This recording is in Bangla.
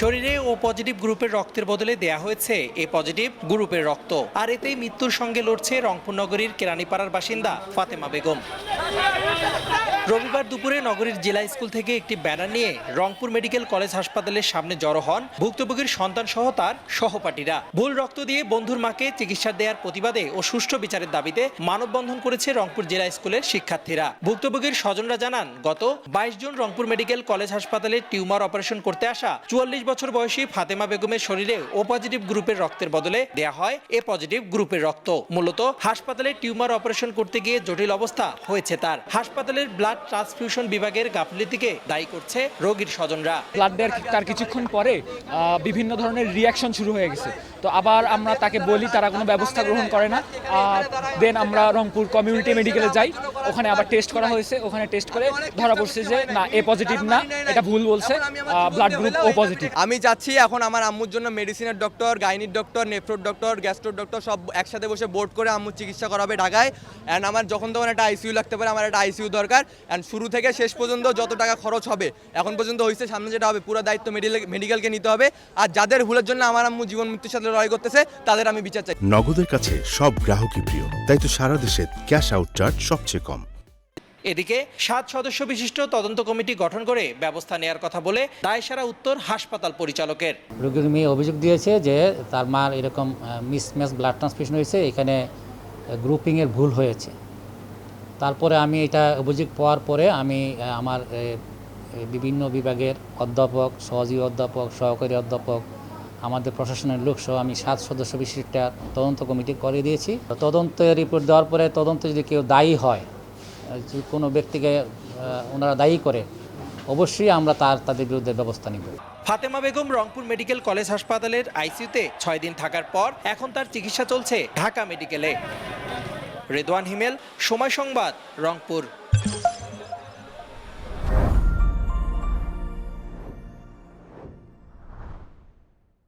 শরীরে ও পজিটিভ গ্রুপের রক্তের বদলে দেয়া হয়েছে এ পজিটিভ গ্রুপের রক্ত। আর এতেই মৃত্যুর সঙ্গে লড়ছে রংপুর নগরীর কেরানীপাড়ার বাসিন্দা ফাতেমা বেগম। রবিবার দুপুরে নগরীর জেলা স্কুল থেকে একটি ব্যানার নিয়ে রংপুর মেডিকেল কলেজ হাসপাতালের সামনে জড়ো হন ভুক্তভোগীর সন্তান সহ তার সহপাঠীরা। ভুল রক্ত দিয়ে বন্ধুর মাকে চিকিৎসা দেওয়ার প্রতিবাদে ও সুষ্ঠু বিচারের দাবিতে মানববন্ধন করেছে রংপুর জেলা স্কুলের শিক্ষার্থীরা। ভুক্তভোগীর স্বজনরা জানান, গত 22 জুন রংপুর মেডিকেল কলেজ হাসপাতালে টিউমার অপারেশন করতে আসা 44 বছর বয়সী ফাতেমা বেগমের শরীরে ও পজিটিভ গ্রুপের রক্তের বদলে দেয়া হয় এ পজিটিভ গ্রুপের রক্ত। মূলত হাসপাতালে টিউমার অপারেশন করতে গিয়ে জটিল অবস্থা হয়েছে তার। হাসপাতালের ব্লাড ট্রান্সফিউশন বিভাগের গাফিলতিকে দায়ী করছে রোগীর স্বজনরা। ব্লাড দেওয়ার তার কিছুক্ষণ পরে বিভিন্ন ধরনের রিয়াকশন শুরু হয়ে গেছে। তো আবার আমরা তাকে বলি, তারা কোনো ব্যবস্থা গ্রহণ করে না। দেন আমরা রংপুর কমিউনিটি মেডিকেলে যাই, ওখানে আবার টেস্ট করা হয়েছে। ওখানে টেস্ট করে ধরা পড়ছে যে না, এ পজিটিভ না, এটা ভুল বলছে, ব্লাড গ্রুপ ও পজিটিভ। আমি চাচ্ছি এখন আমার আম্মুর জন্য মেডিসিনের ডক্টর, গাইনির ডক্টর, নেফ্রোর ডক্টর, গ্যাস্ট্রোর ডক্টর সব একসাথে বসে বোর্ড করে আম্মুর চিকিৎসা করাবে ঢাকায়। অ্যান্ড আমার যখন তখন একটা আইসিইউ লাগতে পারে, আমার একটা আইসিইউ দরকার। অ্যান্ড শুরু থেকে শেষ পর্যন্ত যত টাকা খরচ হবে, এখন পর্যন্ত হয়েছে, সামনে যেটা হবে পুরো দায়িত্ব মেডিকেলকে নিতে হবে। আর যাদের ভুলের জন্য আমার আম্মু জীবন মৃত্যুর সাথে লড়াই করতেছে, তাদের আমি বিচার চাই। নগদের কাছে সব গ্রাহকই প্রিয়, তাই তো সারা দেশে ক্যাশ আউট চার্জ সবচেয়ে কম। এদিকে 7 সদস্য বিশিষ্ট তদন্ত কমিটি গঠন করে ব্যবস্থা নেওয়ার কথা বলে দায়সারা উত্তর হাসপাতাল পরিচালকের। রোগীর মেয়ে অভিযোগ দিয়েছে যে তার মার এরকম মিসম্যাচ ব্লাড ট্রান্সফিউশন হয়েছে, এখানে গ্রুপিংয়ের ভুল হয়েছে। তারপরে আমি এটা অভিযোগ পাওয়ার পরে আমি আমার বিভিন্ন বিভাগের অধ্যাপক, সহযোগী অধ্যাপক, সহকারী অধ্যাপক, আমাদের প্রশাসনের লোকসহ আমি 7 সদস্য বিশিষ্ট তদন্ত কমিটি করে দিয়েছি। তদন্তের রিপোর্ট দেওয়ার পরে তদন্তে যদি কেউ দায়ী হয়, কোনো ব্যক্তিকে ওনারা দায়ী করে, অবশ্যই আমরা তাদের বিরুদ্ধে ব্যবস্থা নিব। ফাতেমা বেগম রংপুর মেডিকেল কলেজ হাসপাতালের আইসিইউতে 6 দিন থাকার পর এখন তার চিকিৎসা চলছে ঢাকা মেডিকেলে। রেদওয়ান হিমেল, সময় সংবাদ, রংপুর।